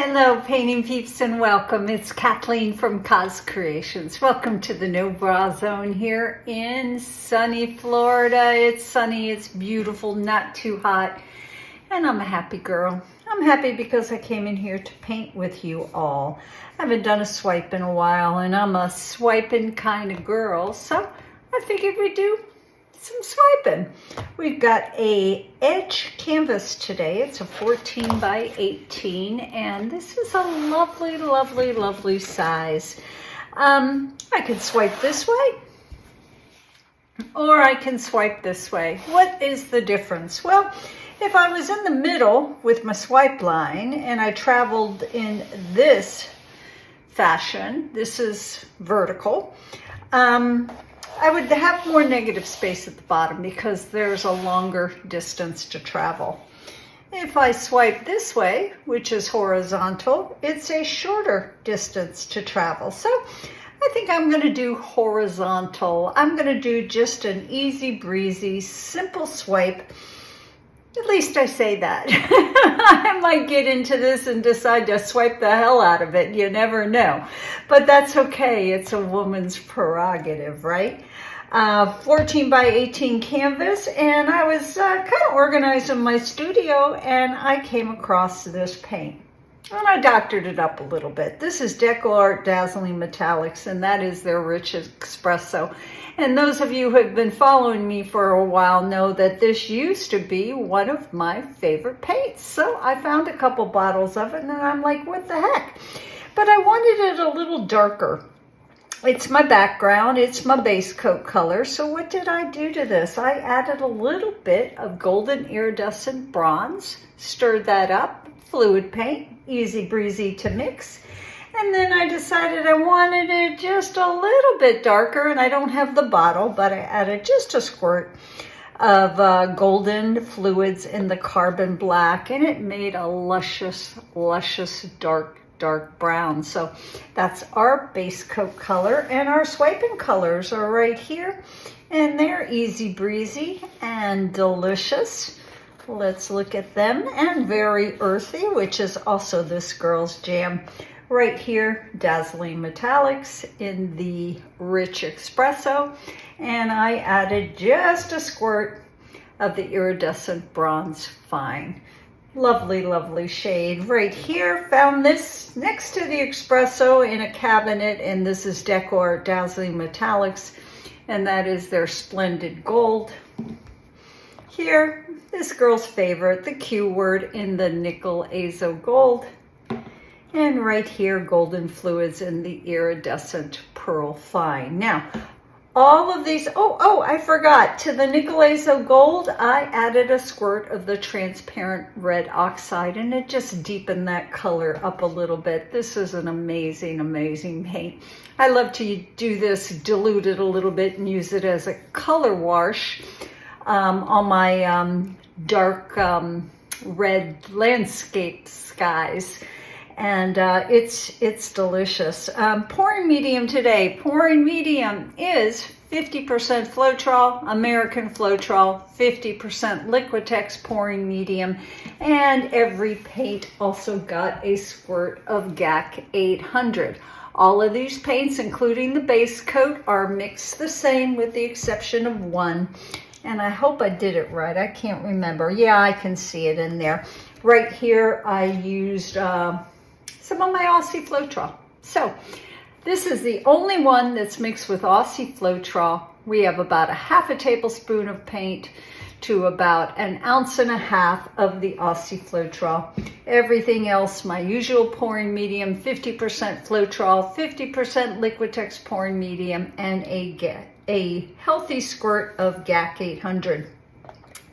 Hello, painting peeps, and welcome. It's Kathleen from Creations. Welcome to the No Bra Zone here in sunny Florida. It's sunny, it's beautiful, not too hot, and I'm a happy girl. I'm happy because I came in here to paint with you all. I haven't done a swipe in a while, and I'm a swiping kind of girl, so I figured we'd do some swiping. We've got a edge canvas today. It's a 14 by 18, and this is a lovely, lovely, lovely size. I can swipe this way, or I can swipe this way. What is the difference? Well, if I was in the middle with my swipe line and I traveled in this fashion, this is vertical, I would have more negative space at the bottom because there's a longer distance to travel. If I swipe this way, which is horizontal, it's a shorter distance to travel. So I think I'm going to do horizontal. I'm going to do just an easy breezy, simple swipe. At least I say that. I might get into this and decide to swipe the hell out of it. You never know. But that's okay. It's a woman's prerogative, right? 14 by 18 canvas. And I was kind of organizing my studio and I came across this paint. And I doctored it up a little bit. This is Decoart Dazzling Metallics, and that is their rich espresso. And those of you who have been following me for a while know that this used to be one of my favorite paints. So I found a couple bottles of it and I'm like, what the heck? But I wanted it a little darker. It's my background, it's my base coat color. So what did I do to this? I added a little bit of golden iridescent bronze, stirred that up, fluid paint, easy breezy to mix. And then I decided I wanted it just a little bit darker, and I don't have the bottle, but I added just a squirt of golden fluids in the carbon black, and it made a luscious, luscious dark brown. So that's our base coat color, and our swiping colors are right here, and they're easy breezy and delicious. Let's look at them, and very earthy, which is also this girl's jam. Right here, Dazzling Metallics in the rich espresso, and I added just a squirt of the iridescent bronze fine. Lovely, lovely shade. Right here, found this next to the espresso in a cabinet, and this is Decoart Dazzling Metallics, and that is their Splendid Gold. Here, this girl's favorite, the Q word in the nickel azo gold. And right here, golden fluids in the iridescent pearl fine. Now, all of these, I forgot, to the nickel azo gold, I added a squirt of the transparent red oxide, and it just deepened that color up a little bit. This is an amazing, amazing paint. I love to do this, dilute it a little bit, and use it as a color wash on my dark red landscape skies. And it's delicious. Pouring medium today. Pouring medium is 50% Floetrol, American Floetrol, 50% Liquitex pouring medium, and every paint also got a squirt of GAC 800. All of these paints, including the base coat, are mixed the same with the exception of one. And I hope I did it right. I can't remember. Yeah, I can see it in there. Right here, I used some of my Aussie Floetrol. So this is the only one that's mixed with Aussie Floetrol. We have about a half a tablespoon of paint to about 1.5 ounces of the Aussie Floetrol. Everything else, my usual pouring medium, 50% Floetrol, 50% Liquitex pouring medium, and a healthy squirt of GAC 800.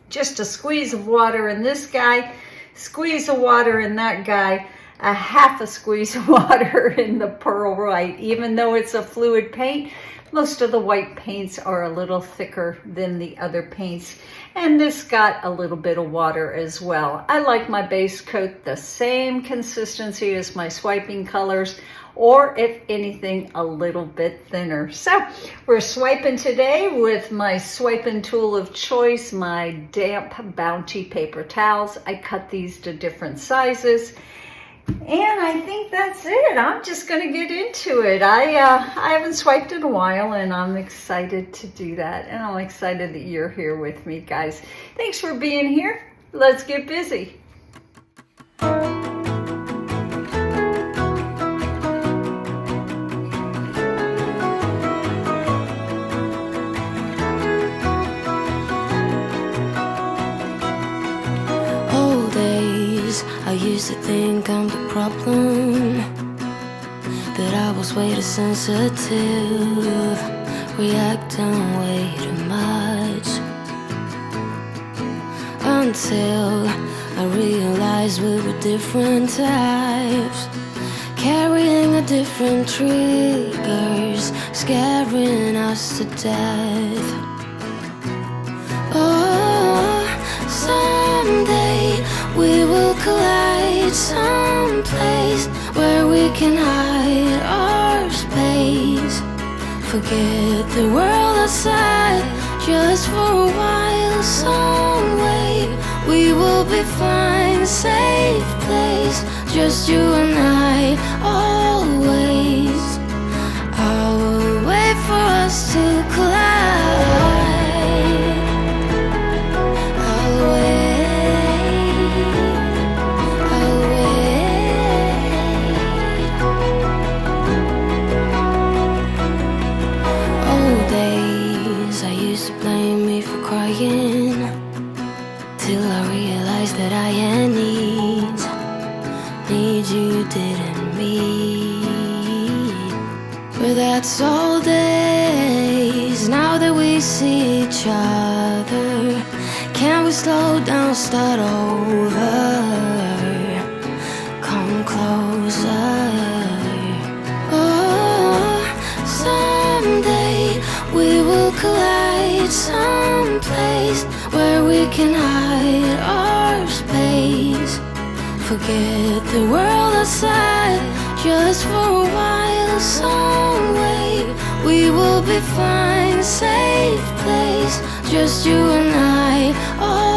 Just a squeeze of water in this guy, squeeze of water in that guy, a half a squeeze of water in the pearl white. Even though it's a fluid paint, most of the white paints are a little thicker than the other paints. And this got a little bit of water as well. I like my base coat the same consistency as my swiping colors, or if anything, a little bit thinner. So we're swiping today with my swiping tool of choice, my damp Bounty paper towels. I cut these to different sizes. And I think that's it. I'm just going to get into it. I haven't swiped in a while, and I'm excited to do that. And I'm excited that you're here with me, guys. Thanks for being here. Let's get busy. I used to think I'm the problem, that I was way too sensitive, reacting way too much, until I realized we were different types, carrying a different triggers, scaring us to death. Oh, someday we will collide someplace where we can hide our space. Forget the world outside just for a while. Some way we will be fine, safe place, just you and I, always. I will wait for us to collide. Till I realized that I had needs you didn't meet. But that's all days. Now that we see each other, can we slow down, start over? Come closer. Oh, someday we will collide someplace where we can hide our space. Forget the world outside just for a while. Some way we will be fine, safe place, just you and I.